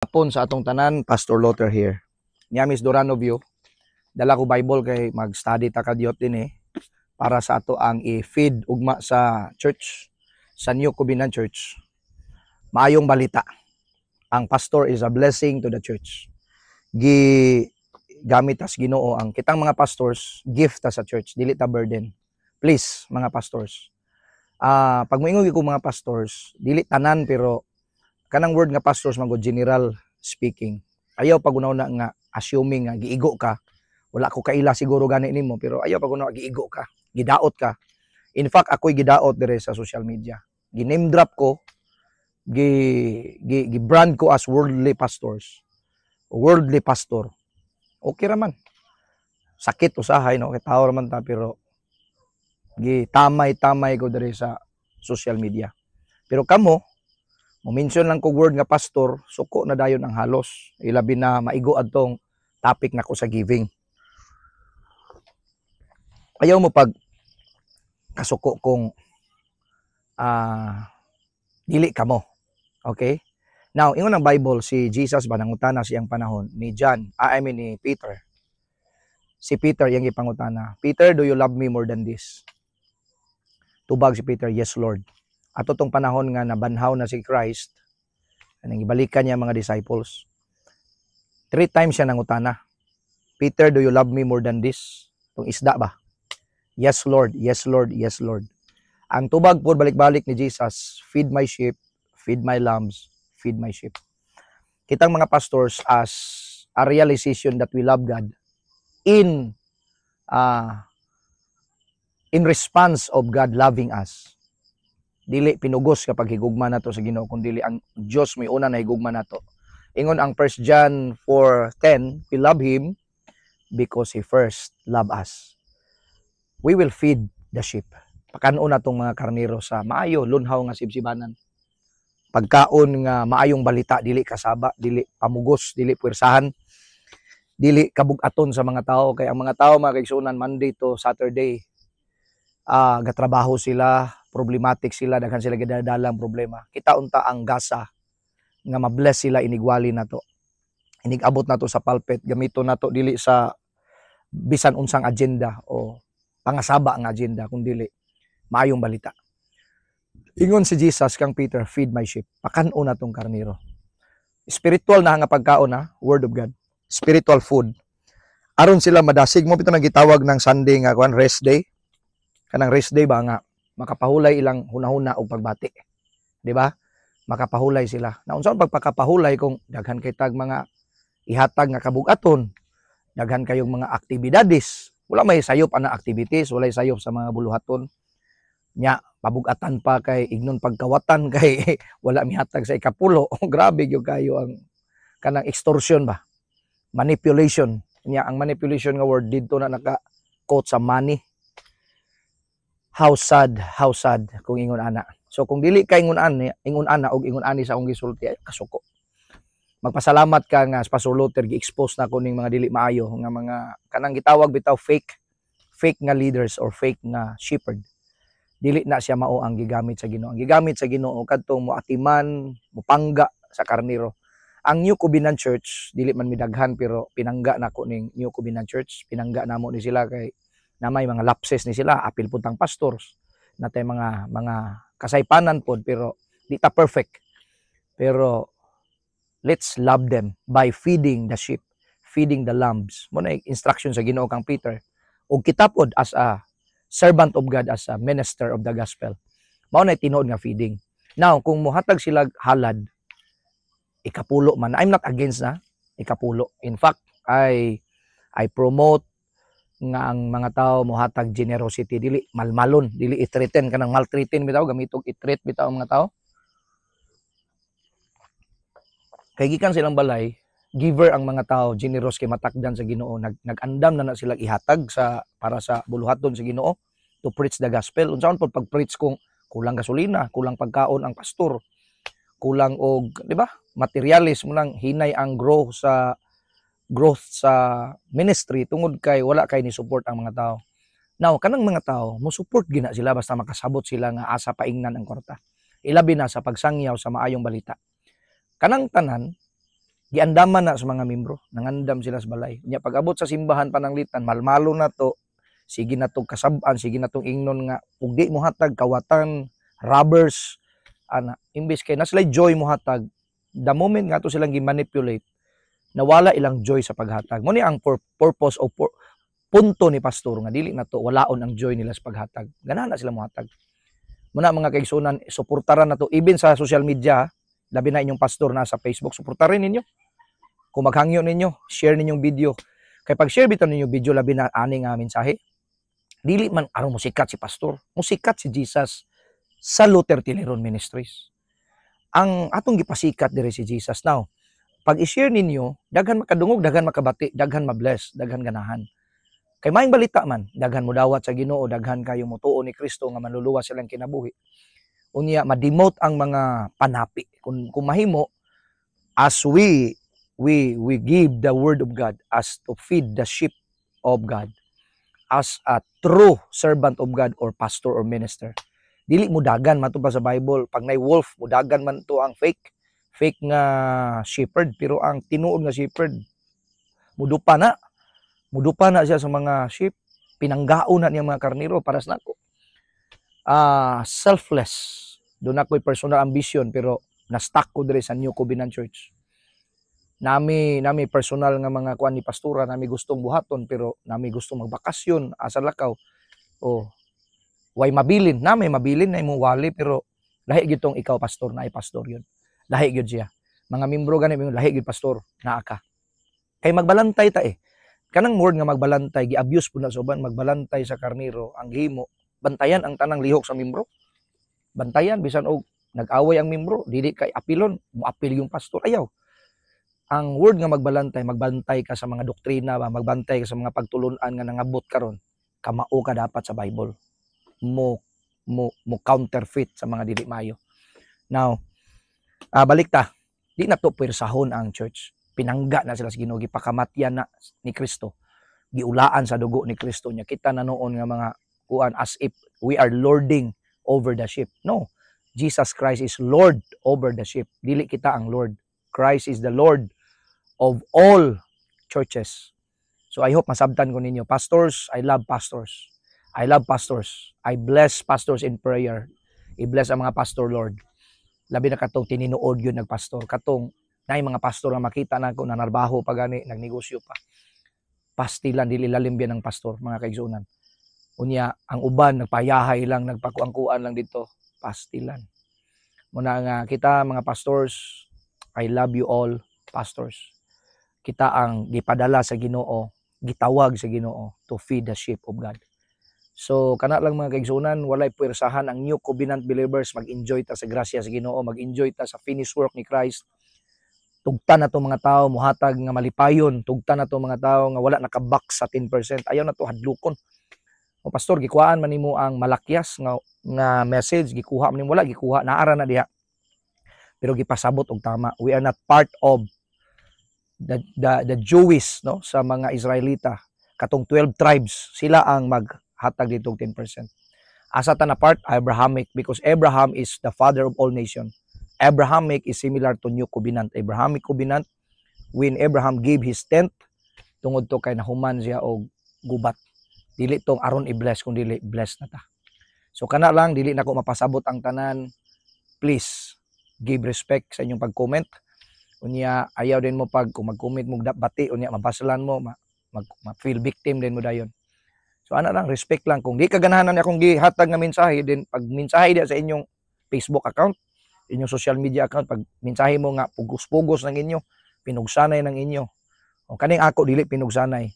Hapon sa atong tanan, Pastor Lothar here. Niamis Dorano View. Dala ko Bible kay mag-study ta kadyot din para sa ato ang i-feed ugma sa church, sa New Covenant Church. Maayong balita. Ang pastor is a blessing to the church. Gamit as Ginoo ang kitang mga pastors, gift ta sa church, dili ta burden. Please, mga pastors. Pag moingon ko mga pastors, dili tanan pero kanang word nga pastors magod general speaking. Ayaw pag una nga assuming nga giigo ka. Wala ko kaila siguro gani nimo pero ayaw pag una giigo ka, gidaot ka. In fact, ako'y gidaot dire sa social media. Gi-name drop ko, gi-brand ko as worldly pastors. Worldly pastor. Okay raman. Sakit usahay no, kay tao raman ta pero gitamay-tamay ko dire sa social media. Pero kamo mo-mention lang ko word nga pastor, suko na dayon ang halos. Ilabi na maigo adtong topic nako sa giving. Ayaw mo pag kasuko kung dili kamo. Okay? Now, ingon ang Bible, si Jesus ba nangutana siyang panahon ni ni Peter. Si Peter yang ipangutana, Peter, do you love me more than this? Tubag si Peter, yes Lord. Ato tong panahon nga nabanhaw na si Christ, anong ibalikan niya mga disciples. 3 times siya nangutana. Peter, do you love me more than this? Itong isda ba? Yes Lord, yes Lord, yes Lord. Ang tubag po balik-balik ni Jesus, feed my sheep, feed my lambs, feed my sheep. Kitang mga pastors as a realization that we love God in response of God loving us. Dili pinugos kapag higugma nato sa Ginoo kundi ang Dios may una na higugma nato. Ingon ang 1 John 4:10, we love him because he first loved us. We will feed the sheep. Pakanon natong mga karnero sa maayo lunhaw nga sibsibanan. Pagkaon nga maayong balita, dili kasaba, dili pamugos, dili puwersahan, dili kabug-aton sa mga tao kay ang mga tao makigsunan Monday to Saturday. Gatrabaho sila, problematic sila, daghan sila gidadalang problema. Kita unta ang gasa nga mabless sila inigwali nato. Inigabot nato sa pulpit, gamito nato dili sa bisan unsang agenda o pangasaba ang agenda kun dili maayong balita. Ingon si Jesus kang Peter, feed my sheep. Pakanon natong karnero. Spiritual na nga pagkaon word of God. Spiritual food. Aron sila madasig mo bitaw nang gitawag ng Sunday nga rest day. Kanang rest day ba nga makapahulay ilang hunahuna og pagbati. Di ba? Makapahulay sila. Na unsaon pagpakapahulay kung daghan kay tag mga ihatag nga kabug-aton, daghan kayong mga aktibidades, wala may sayop ana activities, wala sayop sa mga buluhaton. Nya pabug-atan pa kay ignon pagkawatan kay wala mihatag sa ikapulo. Grabe gyud kayo ang kanang extortion ba? Manipulation. Nya ang manipulation nga word didto na naka-quote sa money. How sad kung ingon ana. So kung dili ka ingon ana og ingon ani sa akong gisulti ay kasuko. Magpasalamat ka nga sa Pastor Lothar gi-expose na ko ning mga dili maayo nga mga kanang gitawag bitaw fake nga leaders or fake nga shepherd. Dili na siya mao ang gigamit sa Ginoo. Ang gigamit sa Ginoo kadtong moatiman, mopangga sa karnero. Ang New Covenant Church dili man midaghan pero pinangga nako ning New Covenant Church, pinangga namo ni sila kay na may mga lapses ni sila, apil puntang pastors, natay mga kasaypanan pod pero di ta perfect. Pero let's love them by feeding the sheep, feeding the lambs. Mo na instruction sa Ginoo kang Peter. Og kita pod as a servant of God, as a minister of the gospel. Mao na tinuod nga feeding. Now, kung muhatag sila halad, ikapulo man. I'm not against ikapulo. In fact, I promote nga ang mga tao mohatag generosity, dili malmalon, dili i-threaten kanang maltreaten bitaw, gamitog i-treat bitaw ang mga tao. Kay gikan silang balay, giver ang mga tao, generous kay matakdan sa Ginoo, nag-andam na sila ihatag para sa buluhaton sa Ginoo to preach the gospel. Unsaon pod pag-preach kung kulang gasolina, kulang pagkaon ang pastor, kulang og, di ba? Materialis mo lang hinay ang growth sa ministry tungod kay wala kay ni support ang mga tao. Now, kanang mga tao, mo support gina sila basta makasabot sila nga asa paingnan ang kwarta. Ilabi na sa pagsangyaw sa maayong balita. Kanang tanan, giandaman na sa mga membro, nangandam sila sa balay. Nya pag-abot sa simbahan pananglitan, malmalo na to, sige na tong kasab-an, sige na tong ingnon nga ug di mo hatag kawatan, robbers, ana, imbes kay naslay joy mo hatag, the moment nga to silang gi-manipulate, nawala ilang joy sa paghatag. Mo ni ang purpose o punto ni pastor nga dili na to walaon ang joy nila sa paghatag. Ganahan na sila mo hatag. Muna mga kaigsunan, suportaran na to even sa social media, labi na inyong pastor na sa Facebook, suportaran ninyo. Kung maghangyo ninyo, share ninyong video. Kay pag share bitaw ninyo video labi na ani nga mensahe, dili man aron musikat si pastor, musikat si Jesus sa Luther Tileron Ministries. Ang atong gipasikat diri si Jesus now. Pag i-share ninyo, daghan makadungog, daghan makabati, daghan mabless, daghan ganahan. Kay maayong balita man, daghan mo dawat sa Ginoo, daghan kayo motuo ni Kristo nga manluluwas silang kinabuhi. Unya ma-demote ang mga panapi. Kung mahimo, as we give the word of God as to feed the sheep of God, as a true servant of God or pastor or minister. Dili mo dagan man to pa sa Bible. Pag nay wolf, mo dagan man to ang fake nga shepherd, pero ang tinuod nga shepherd mudupa na siya sa mga sheep, pinanggaon na niya mga karniro para sa nako. Selfless. Doon ako'y personal ambition, pero na-stuck ko diri sa New Covenant Church. Nami personal nga mga kuan ni pastora, nami gustong buhaton, pero nami gustong magbakasyon asa lakaw. Way mabilin, nami mabilin na imong wali, pero lahi gyud tong ikaw pastor, na ay pastor yun. Lahi gyud siya. Mga membro gani lahi gyud pastor, naa ka. Kay magbalantay ta kanang word nga magbalantay, gi-abuse po na soban, magbalantay sa karniro, ang himo, bantayan ang tanang lihok sa membro. Bantayan, bisan og nag-away ang membro, dili kay apilon, muapil yung pastor, ayaw. Ang word nga magbalantay, magbantay ka sa mga doktrina, magbantay ka sa mga pagtulunan nga nangabot karon, kamao ka dapat sa Bible. Mo counterfeit sa mga dili maayo. Now, balik ta, di na to pwersahon ang church. Pinangga na sila sa Ginoo, gipakamatyan na ni Kristo, giulaan sa dugo ni Kristo niya. Kita na noon nga mga kuan as if we are lording over the sheep. No, Jesus Christ is Lord over the sheep. Dili kita ang Lord. Christ is the Lord of all churches. So I hope masabtan ko ninyo. Pastors, I love pastors. I love pastors. I bless pastors in prayer. I-bless ang mga pastor, Lord. Labi na katong tininuod yun nagpastor. Katong na mga pastor nga makita na ko na narbaho pa gani, nagnegosyo pa. Pastilan, dili lalim biyan ng pastor, mga kaigsunan. Unya, ang uban, nagpayahay lang, nagpakuangkuan lang dito. Pastilan. Muna nga, kita mga pastors, I love you all, pastors. Kita ang gipadala sa Ginoo, gitawag sa Ginoo to feed the sheep of God. So, kana lang mga kaigsunan, walay puwersahan ang New Covenant believers, mag-enjoy ta sa grasya sa Ginoo, mag-enjoy ta sa finished work ni Christ. Tugtan na to mga tao, muhatag nga malipayon, tugtan na to mga tao nga wala nakabak sa 10%. Ayaw na to hadlukon. O pastor, gikuhaan man nimo ang malakyas nga message, gikuha man nimo, wala gikuha, naara na diha. Pero gipasabot og tama. We are not part of the Jewish, no, sa mga Israelita. Katong 12 tribes, sila ang maghatag dito 10%. Asa ta na part? Abrahamic, because Abraham is the father of all nations. Abrahamic is similar to New Covenant. Abrahamic Covenant, when Abraham gave his tenth, tungod to kay nahuman siya og gubat. Dili tong aron i-bless, kung dili bless na ta. So kana lang, dili na ko mapasabot ang tanan. Please, give respect sa inyong pag-comment. Unya, ayaw din mo kung mag-comment mo bati, unya, mabasalan mo, ma-feel victim din mo dayon. So ana lang, respect lang. Kung di ka ganahan na akong gihatag nga mensahe, din pag mensahe dia sa inyong Facebook account, inyong social media account, pag mensahe mo nga pugos-pugos ng inyo, pinugsanay ng inyo. O kaning ako dili pinugsanay.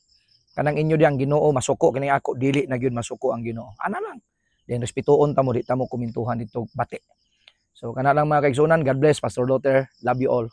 Kanang inyo di ang Ginoo masuko, kaning ako dili na gyud masuko ang Ginoo. Ana lang. Then respetuon ta mo, di ta mo komentuhan dito bati. So kana lang mga kaigsunan, God bless, Pastor Luther, love you all.